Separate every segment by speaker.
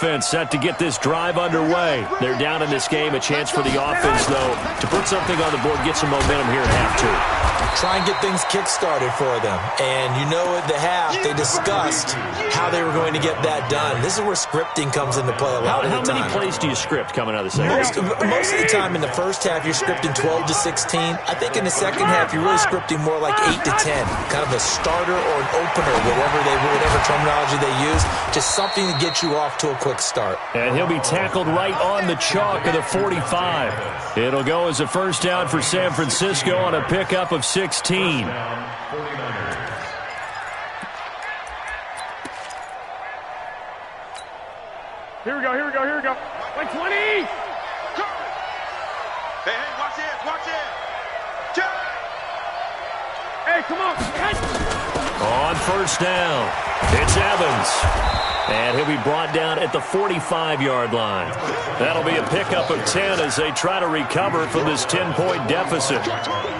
Speaker 1: Set to get this drive underway. They're down in this game. A chance for the offense, though, to put something on the board, get some momentum here at half two.
Speaker 2: Try and get things kick-started for them. And you know at the half, they discussed how they were going to get that done. This is where scripting comes into play a lot of the time.
Speaker 1: How many plays do you script coming out of the second?
Speaker 2: Most of the time in the first half, you're scripting 12 to 16. I think in the second half, you're really scripting more like 8 to 10. Kind of a starter or an opener, whatever terminology they use. Just something to get you off to a quick start.
Speaker 1: And he'll be tackled right on the chalk of the 45. It'll go as a first down for San Francisco on a pickup of 16.
Speaker 3: Here we go. Like 20.
Speaker 4: Hey, watch it.
Speaker 3: Hey, come on.
Speaker 1: On first down, it's Evans. And he'll be brought down at the 45-yard line. That'll be a pickup of 10 as they try to recover from this 10-point deficit.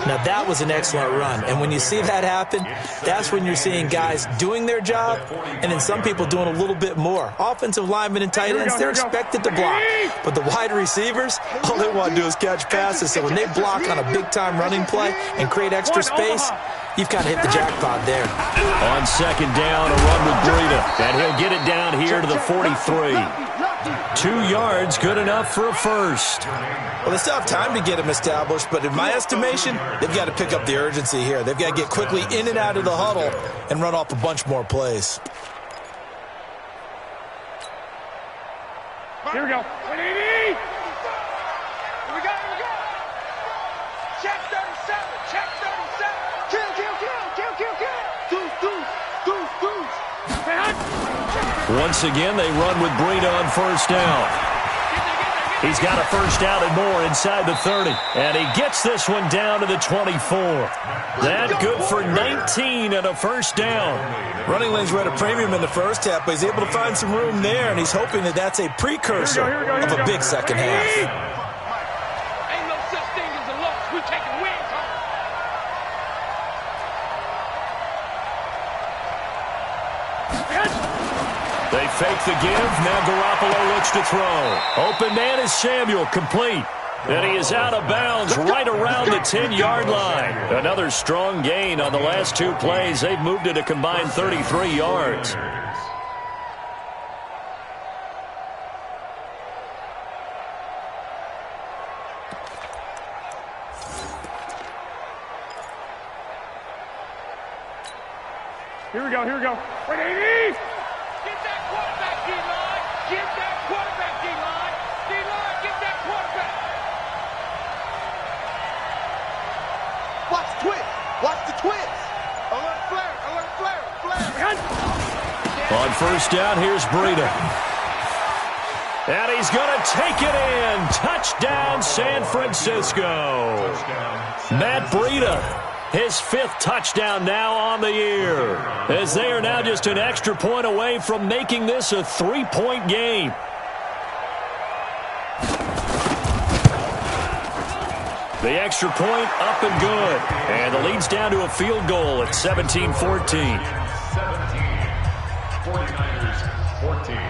Speaker 2: Now, that was an excellent run. And when you see that happen, that's when you're seeing guys doing their job and then some people doing a little bit more. Offensive linemen and tight ends, they're expected to block. But the wide receivers, all they want to do is catch passes. So when they block on a big-time running play and create extra space, you've kind of hit the jackpot there.
Speaker 1: On second down, a run with Breida. And he'll get it down here to the 43. 2 yards, good enough for a first.
Speaker 2: Well, they still have time to get him established, but in my estimation, they've got to pick up the urgency here. They've got to get quickly in and out of the huddle and run off a bunch more plays.
Speaker 3: Here we go. 180. Here we go. Check 37. Kill. Deuce.
Speaker 1: Once again, they run with Breida on first down. He's got a first down and more inside the 30. And he gets this one down to the 24. That good for 19 and a first down.
Speaker 2: Running lanes were at a premium in the first half, but he's able to find some room there, and he's hoping that that's a precursor of a big second half.
Speaker 3: Ain't no such thing as a loss. We're taking wins home.
Speaker 1: They fake the give. Now Garoppolo looks to throw. Open man is Samuel, complete. And he is out of bounds right around the 10-yard line. Another strong gain on the last 2 plays. They've moved it a combined 33 yards.
Speaker 3: Here we go. 180. Get that quarterback, D-line. Get that quarterback, D-line. D-line, get that quarterback.
Speaker 4: Watch the twist. Alert flare.
Speaker 1: On first down, here's Breida. And he's going to take it in. Touchdown, San Francisco. Matt Breida, his 5th touchdown now on the year, as they are now just an extra point away from making this a 3-point game. The extra point up and good. And the lead's down to a field goal at 17-14.
Speaker 3: 49ers 14.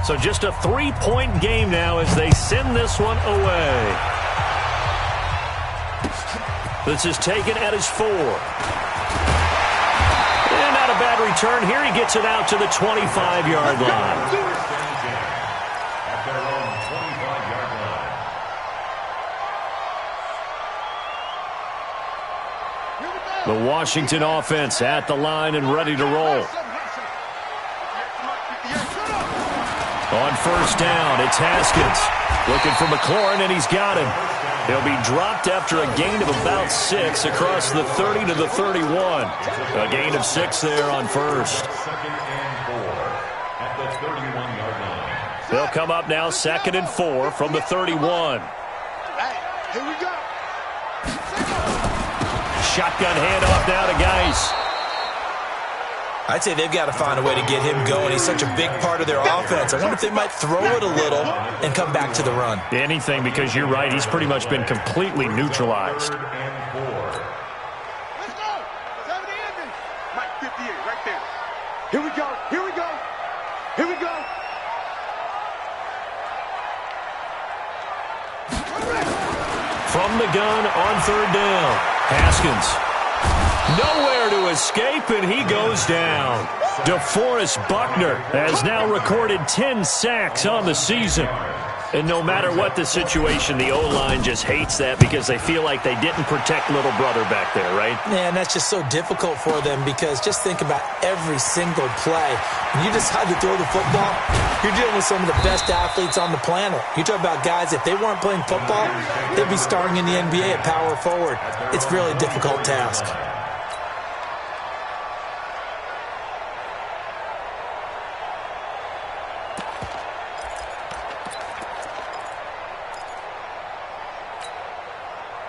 Speaker 1: So just a 3-point game now as they send this one away. This is taken at his 4. And not a bad return here. He gets it out to the 25-yard line. The Washington offense at the line and ready to roll. On first down, it's Haskins. Looking for McLaurin, and he's got him. He'll be dropped after a gain of about 6 across the 30 to the 31. A gain of 6 there on first. They'll come up now 2nd and 4 from the 31.
Speaker 4: Hey, here we go.
Speaker 1: Shotgun handoff now to Geis.
Speaker 2: I'd say they've got to find a way to get him going. He's such a big part of their offense. I wonder if they might throw it a little and come back to the run.
Speaker 1: Anything, because you're right. He's pretty much been completely neutralized.
Speaker 4: Let's go. 70 Evans. Mike 58 right there. Here we go. Here we go. Here we go.
Speaker 1: From the gun on third down. Haskins. Nowhere to escape, and he goes down. DeForest Buckner has now recorded 10 sacks on the season. And no matter what the situation, the O-line just hates that because they feel like they didn't protect little brother back there, right?
Speaker 2: Man, that's just so difficult for them because just think about every single play. When you decide to throw the football, you're dealing with some of the best athletes on the planet. You talk about guys, if they weren't playing football, they'd be starring in the NBA at power forward. It's a really difficult task.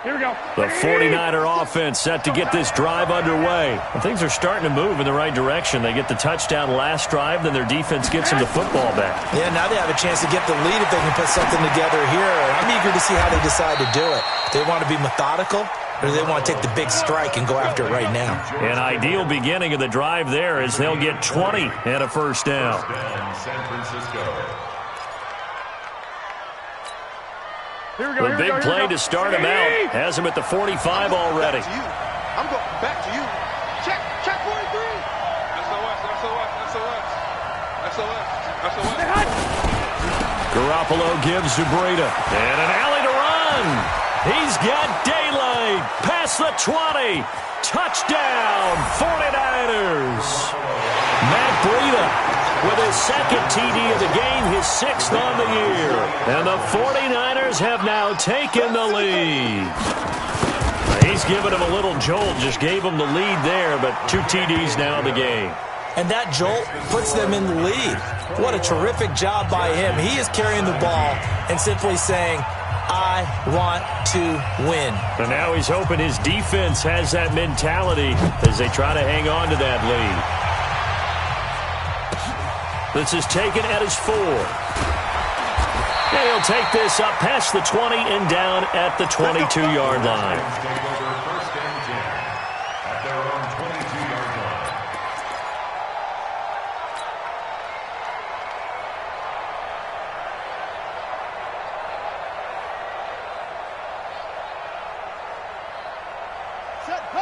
Speaker 3: Here we go.
Speaker 1: The 49er offense set to get this drive underway. And things are starting to move in the right direction. They get the touchdown last drive, then their defense gets them the football back.
Speaker 2: Yeah, now they have a chance to get the lead if they can put something together here. I'm eager to see how they decide to do it. Do they want to be methodical, or do they want to take the big strike and go after it right now?
Speaker 1: An ideal beginning of the drive there is they'll get 20 and a first down.
Speaker 5: San Francisco.
Speaker 3: Here we go.
Speaker 1: The big play to start him out has him at the 45 already.
Speaker 4: I'm going back to you. Check 43. SOS.
Speaker 1: Garoppolo gives to Breida. And an alley to run. He's got daylight. Past the 20. Touchdown, 49ers. Matt Breida with his second TD of the game, his sixth on the year. And the 49ers have now taken the lead. He's given him a little jolt, just gave him the lead there, but 2 TDs now in the game.
Speaker 2: And that jolt puts them in the lead. What a terrific job by him. He is carrying the ball and simply saying, I want to win.
Speaker 1: And now he's hoping his defense has that mentality as they try to hang on to that lead. This is taken at his 4. Yeah, he'll take this up past the 20 and down at the 22-yard line.
Speaker 5: First and 10 at their own 22-yard line.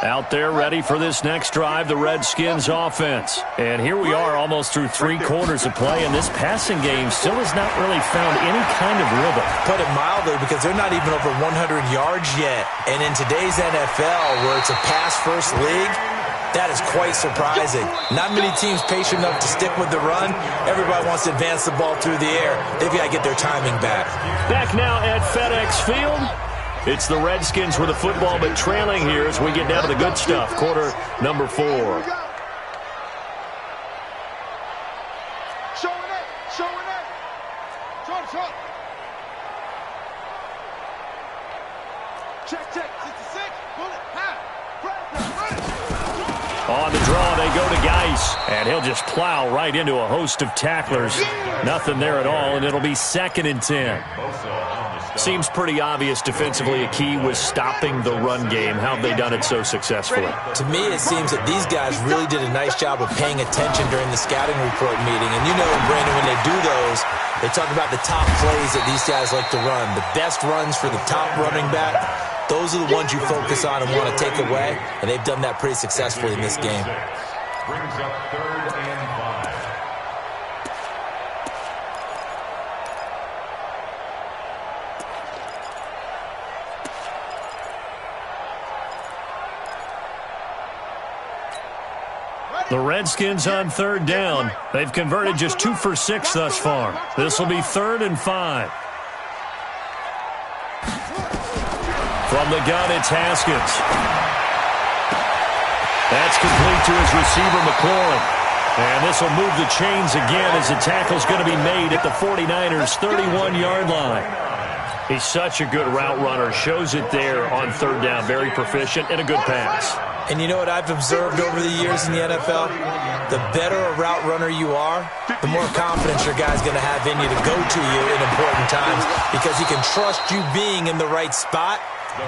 Speaker 1: Out there ready for this next drive, the Redskins offense. And here we are almost through 3 quarters of play, and this passing game still has not really found any kind of rhythm.
Speaker 2: Put it mildly, because they're not even over 100 yards yet. And in today's NFL, where it's a pass-first league, that is quite surprising. Not many teams patient enough to stick with the run. Everybody wants to advance the ball through the air. They've got to get their timing back.
Speaker 1: Back now at FedEx Field. It's the Redskins with the football, but trailing here as we get down to the good stuff. Quarter number 4.
Speaker 4: Showing it. Check. 66. Bullet. Half.
Speaker 1: On the draw, they go to Geis, and he'll just plow right into a host of tacklers. Nothing there at all, and it'll be 2nd and 10. Seems pretty obvious defensively a key was stopping the run game. How have they done it so successfully?
Speaker 2: To me, it seems that these guys really did a nice job of paying attention during the scouting report meeting. And you know, Brandon, when they do those, they talk about the top plays that these guys like to run. The best runs for the top running back, those are the ones you focus on and want to take away. And they've done that pretty successfully in this game.
Speaker 5: Brings up 3rd and 5.
Speaker 1: The Redskins on 3rd down. They've converted just 2 for 6 thus far. This will be 3rd and 5. From the gun, it's Haskins. That's complete to his receiver, McLaurin. And this will move the chains again as the tackle's going to be made at the 49ers' 31-yard line. He's such a good route runner. Shows it there on 3rd down. Very proficient and a good pass.
Speaker 2: And you know what I've observed over the years in the NFL? the better a route runner you are, the more confidence your guy's going to have in you to go to you in important times because he can trust you being in the right spot,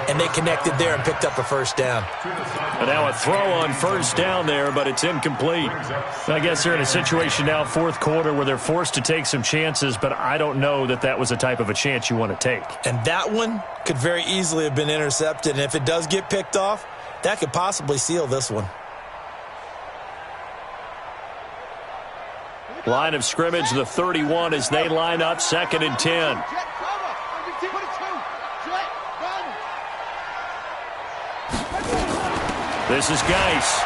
Speaker 2: and they connected there and picked up a first down.
Speaker 1: And now a throw on first down there, but it's incomplete. I guess they're in a situation now, fourth quarter, where they're forced to take some chances, but I don't know that that was the type of a chance you want to take.
Speaker 2: And that one could very easily have been intercepted, and if it does get picked off, that could possibly seal this one.
Speaker 1: Line of scrimmage, the 31, as they line up, 2nd and 10. This is Geis.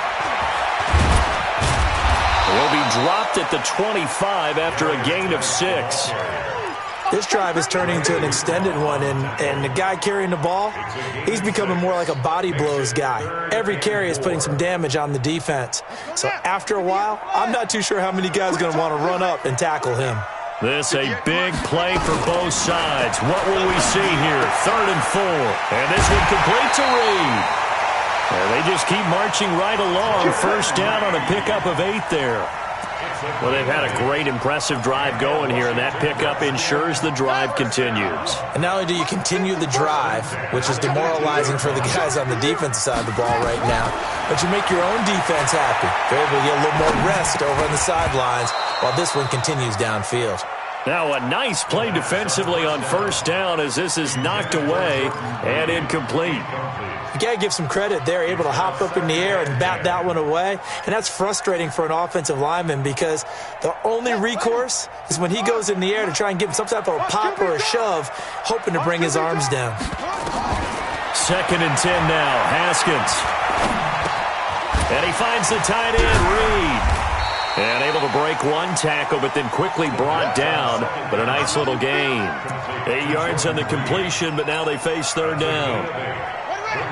Speaker 1: Will be dropped at the 25 after a gain of 6.
Speaker 2: This drive is turning into an extended one, and the guy carrying the ball, he's becoming more like a body blows guy. Every carry is putting some damage on the defense. So after a while, I'm not too sure how many guys are going to want to run up and tackle him.
Speaker 1: This a big play for both sides. What will we see here? 3rd and 4. And this one complete to Reed. And they just keep marching right along. First down on a pickup of 8 there. Well, they've had a great, impressive drive going here, and that pickup ensures the drive continues.
Speaker 2: And not only do you continue the drive, which is demoralizing for the guys on the defensive side of the ball right now, but you make your own defense happy. They're able to get a little more rest over on the sidelines while this one continues downfield.
Speaker 1: Now a nice play defensively on first down as this is knocked away and incomplete.
Speaker 2: You got to give some credit. They're able to hop up in the air and bat that one away, and that's frustrating for an offensive lineman because the only recourse is when he goes in the air to try and give him some type of a pop or a shove, hoping to bring his arms down.
Speaker 1: 2nd and 10 now, Haskins. And he finds the tight end, Reed. And able to break one tackle, but then quickly brought down. But a nice little gain. 8 yards on the completion, but now they face 3rd down.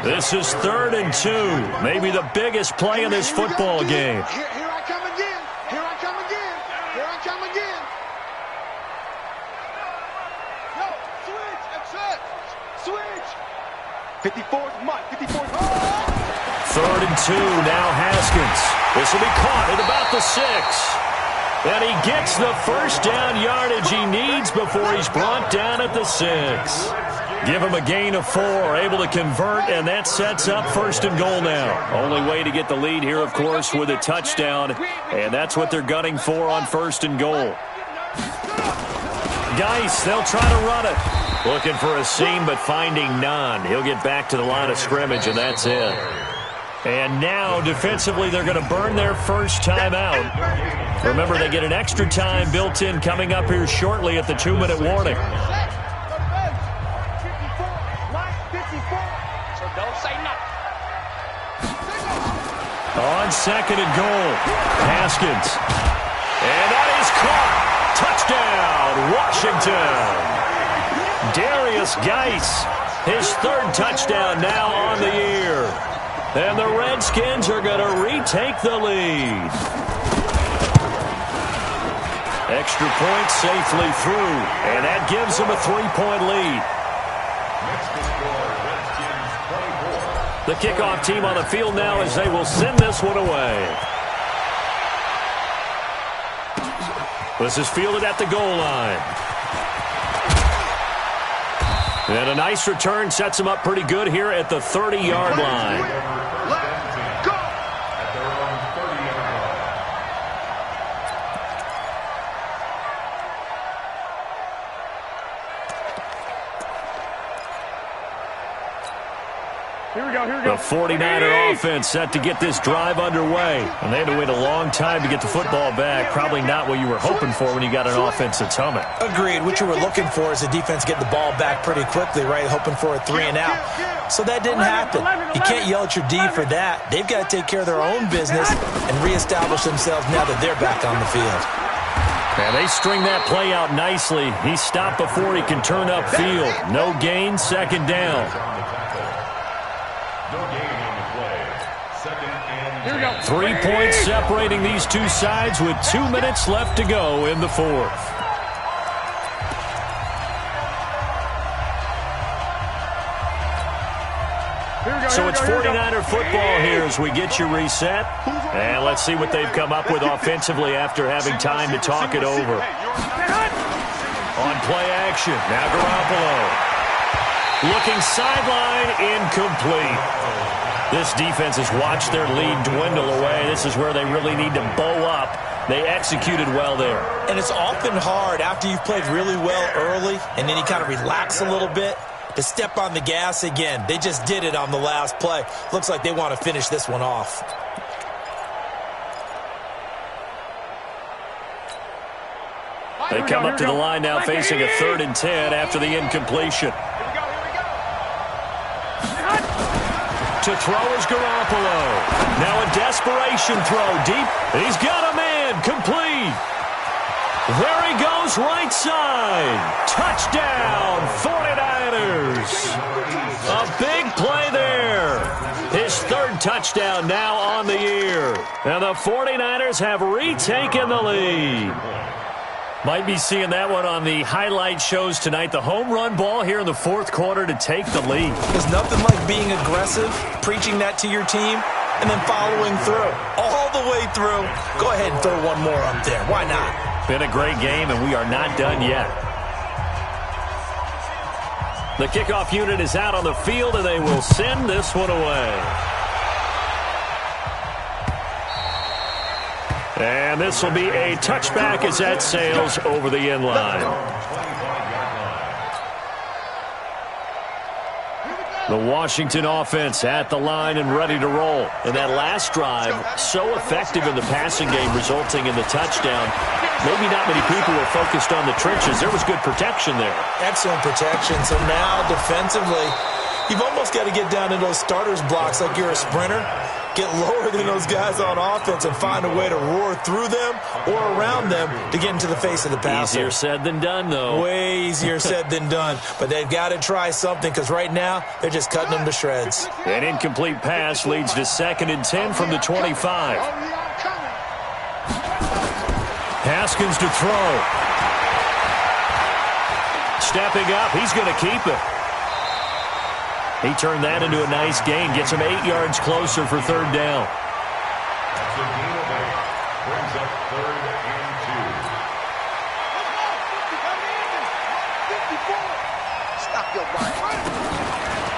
Speaker 1: This is 3rd and 2. Maybe the biggest play in this football game.
Speaker 4: Here I come again. Here I come again. Here I come again. No, switch. That's it. Switch. 54's Mike. 54's Mike.
Speaker 1: 3rd and 2, now Haskins. This will be caught at about the 6. And he gets the first down yardage he needs before he's brought down at the 6. Give him a gain of 4, able to convert, and that sets up 1st and goal now. Only way to get the lead here, of course, with a touchdown, and that's what they're gunning for on 1st and goal. Geis, they'll try to run it. Looking for a seam, but finding none. He'll get back to the line of scrimmage, and that's it. And now, defensively, they're going to burn their first time out. Remember, they get an extra time built in coming up here shortly at the 2-minute warning. On 2nd and goal, Haskins. And that is caught. Touchdown, Washington. Darius Geis, his 3rd touchdown now on the year. And the Redskins are going to retake the lead. Extra point safely through, and that gives them a 3-point lead. The kickoff team on the field now as they will send this one away. This is fielded at the goal line. And a nice return sets them up pretty good here at the 30-yard line.
Speaker 4: Let's go.
Speaker 5: At their own 30-yard line.
Speaker 3: Here we go.
Speaker 1: The 49er offense set to get this drive underway. And they had to wait a long time to get the football back. Probably not what you were hoping for when you got an offense that's humming.
Speaker 2: Agreed. What you were looking for is the defense get the ball back pretty quickly, right? Hoping for a 3 and out. So that didn't happen. You can't yell at your D for that. They've got to take care of their own business and reestablish themselves now that they're back on the field.
Speaker 1: And they string that play out nicely. He stopped before he can turn upfield. No gain, 2nd down.
Speaker 5: No gain on the play. 2nd and 10.
Speaker 3: Here we go.
Speaker 1: 3 points separating these two sides with 2 minutes left to go in the 4th.
Speaker 3: Here we go.
Speaker 1: So it's 49er football here as we get you reset. And let's see what they've come up with offensively after having time to talk it over. On play action, now Garoppolo. Looking sideline, incomplete. This defense has watched their lead dwindle away. This is where they really need to bow up. They executed well there.
Speaker 2: And it's often hard after you've played really well early and then you kind of relax a little bit to step on the gas again. They just did it on the last play. Looks like they want to finish this one off.
Speaker 1: They come up to the line now facing a 3rd and 10 after the incompletion. To throw is Garoppolo. Now a desperation throw deep. He's got a man. Complete. There he goes right side. Touchdown 49ers. A big play there. His 3rd touchdown now on the year. And the 49ers have retaken the lead. Might be seeing that one on the highlight shows tonight. The home run ball here in the 4th quarter to take the lead.
Speaker 2: There's nothing like being aggressive, preaching that to your team, and then following through. All the way through. Go ahead and throw one more up there. Why not?
Speaker 1: Been a great game, and we are not done yet. The kickoff unit is out on the field, and they will send this one away. And this will be a touchback as that sails over the end line. The Washington offense at the line and ready to roll. And that last drive, so effective in the passing game, resulting in the touchdown. Maybe not many people were focused on the trenches. There was good protection there.
Speaker 2: Excellent protection. So now defensively, you've almost got to get down to those starters blocks like you're a sprinter. Get lower than those guys on offense and find a way to roar through them or around them to get into the face of the passer.
Speaker 1: Easier said than done, though.
Speaker 2: Way easier said than done. But they've got to try something because right now they're just cutting them to shreds.
Speaker 1: An incomplete pass leads to 2nd and 10 from the 25. Haskins to throw. Stepping up, he's going to keep it. He turned that into a nice gain. Gets him 8 yards closer for 3rd down.
Speaker 5: Brings up 3rd and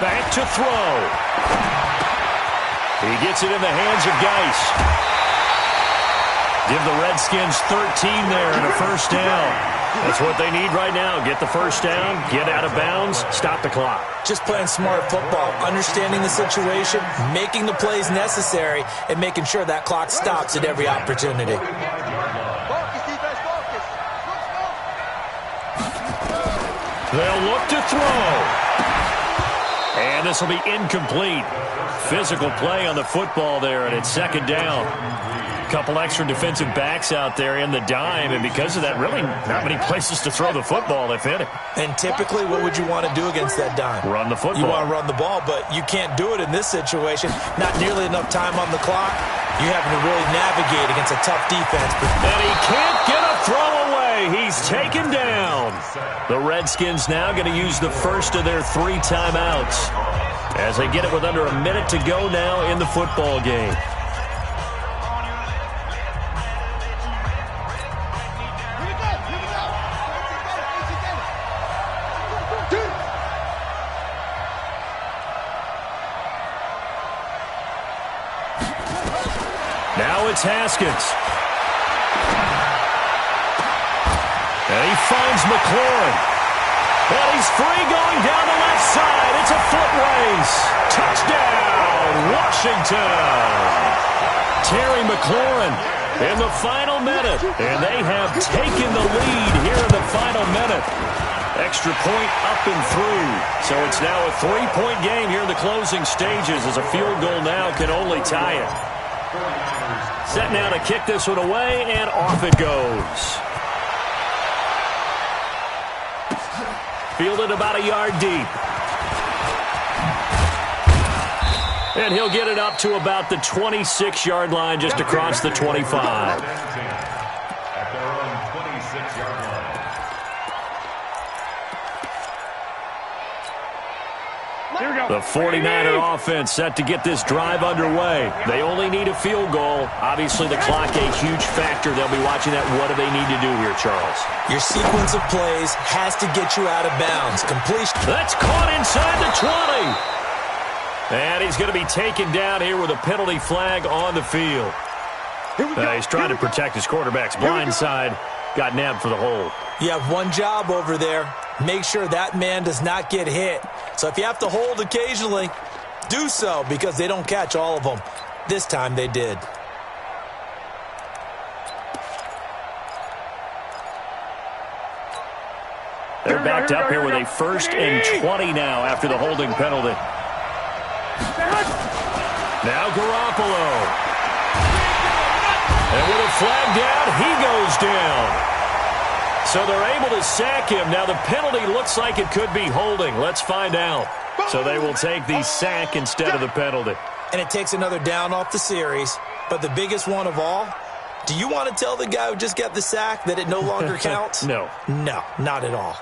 Speaker 5: 2.
Speaker 1: Back to throw. He gets it in the hands of Geis. Give the Redskins 13 there and a 1st down. That's what they need right now. Get the 1st down, get out of bounds, stop the clock.
Speaker 2: Just playing smart football, understanding the situation, making the plays necessary, and making sure that clock stops at every opportunity.
Speaker 1: They'll look to throw. And this will be incomplete. Physical play on the football there, and it's 2nd down. Couple extra defensive backs out there in the dime, and because of that, really not many places to throw the football if any.
Speaker 2: And typically, what would you want to do against that dime?
Speaker 1: Run the football.
Speaker 2: You want to run the ball, but you can't do it in this situation. Not nearly enough time on the clock. You're having to really navigate against a tough defense.
Speaker 1: And he can't get a throw away. He's taken down. The Redskins now going to use the first of their 3 timeouts as they get it with under a minute to go now in the football game. Now it's Haskins. And he finds McLaurin. And he's free going down the left side. It's a foot race. Touchdown, Washington. Terry McLaurin in the final minute. And they have taken the lead here in the final minute. Extra point up and through. So it's now a 3-point game here in the closing stages as a field goal now can only tie it. Set now to kick this one away, and off it goes. Fielded about a yard deep. And he'll get it up to about the 26-yard line, just across the 25.
Speaker 5: At their own 26-yard line.
Speaker 1: The 49er offense set to get this drive underway. They only need a field goal. Obviously, the clock a huge factor. They'll be watching that. What do they need to do here, Charles?
Speaker 2: Your sequence of plays has to get you out of bounds. Completion.
Speaker 1: That's caught inside the 20. And he's going to be taken down here with a penalty flag on the field. He's trying to protect his quarterback's blind side. Got nabbed for the hold.
Speaker 2: You have one job over there. Make sure that man does not get hit. So if you have to hold occasionally, do so, because they don't catch all of them. This time they did.
Speaker 1: They're backed up here with a 1st and 20 now after the holding penalty. Now Garoppolo. And with a flag down, he goes down. So they're able to sack him. Now the penalty looks like it could be holding. Let's find out. So they will take the sack instead of the penalty.
Speaker 2: And it takes another down off the series. But the biggest one of all, do you want to tell the guy who just got the sack that it no longer counts?
Speaker 1: No.
Speaker 2: No, not at all.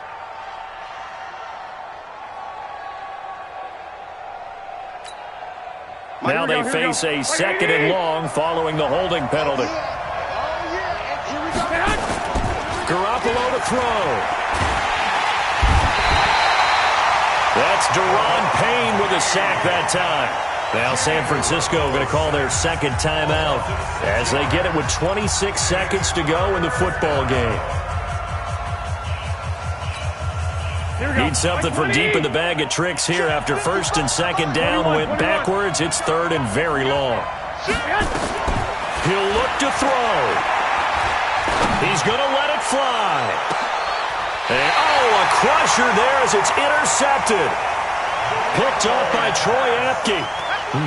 Speaker 1: Now they face a 2nd and long following the holding penalty. Garoppolo to throw. That's Daron Payne with a sack that time. Now San Francisco going to call their 2nd timeout as they get it with 26 seconds to go in the football game. Need something from deep in the bag of tricks here after 1st and 2nd down. Went backwards. It's 3rd and very long. He'll look to throw. He's going to let it fly. And, a crusher there as it's intercepted. Picked off by Troy Apke.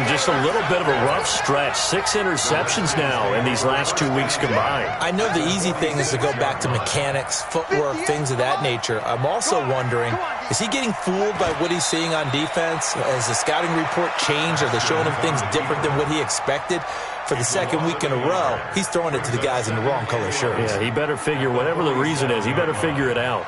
Speaker 1: Just a little bit of a rough stretch. 6 interceptions now in these last 2 weeks combined.
Speaker 2: I know the easy thing is to go back to mechanics, footwork, things of that nature. I'm also wondering, is he getting fooled by what he's seeing on defense? Has the scouting report changed? Are they showing him things different than what he expected? For the 2nd week in a row, he's throwing it to the guys in the wrong color shirts.
Speaker 1: Yeah, he better figure, whatever the reason is, he better figure it out.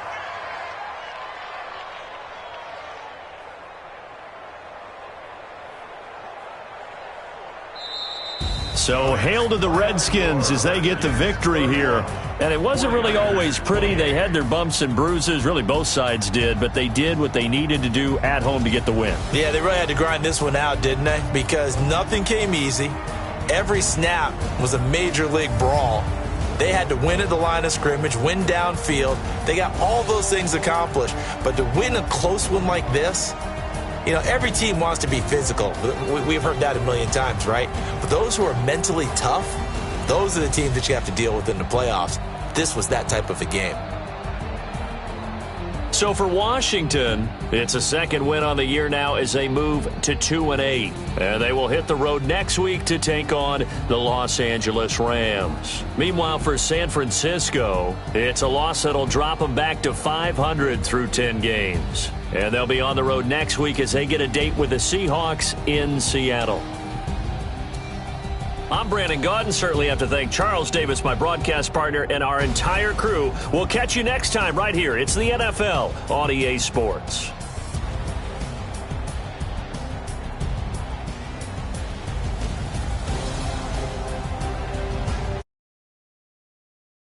Speaker 1: So hail to the Redskins as they get the victory here. And it wasn't really always pretty. They had their bumps and bruises. Really, both sides did. But they did what they needed to do at home to get the win.
Speaker 2: Yeah, they really had to grind this one out, didn't they? Because nothing came easy. Every snap was a major league brawl. They had to win at the line of scrimmage, win downfield. They got all those things accomplished. But to win a close one like this, you know, every team wants to be physical. We've heard that a million times, right? But those who are mentally tough, those are the teams that you have to deal with in the playoffs. This was that type of a game.
Speaker 1: So for Washington, it's a 2nd win on the year now as they move to 2-8. And they will hit the road next week to take on the Los Angeles Rams. Meanwhile, for San Francisco, it's a loss that'll drop them back to 500 through 10 games. And they'll be on the road next week as they get a date with the Seahawks in Seattle. I'm Brandon Gaudin. Certainly have to thank Charles Davis, my broadcast partner, and our entire crew. We'll catch you next time right here. It's the NFL on EA Sports.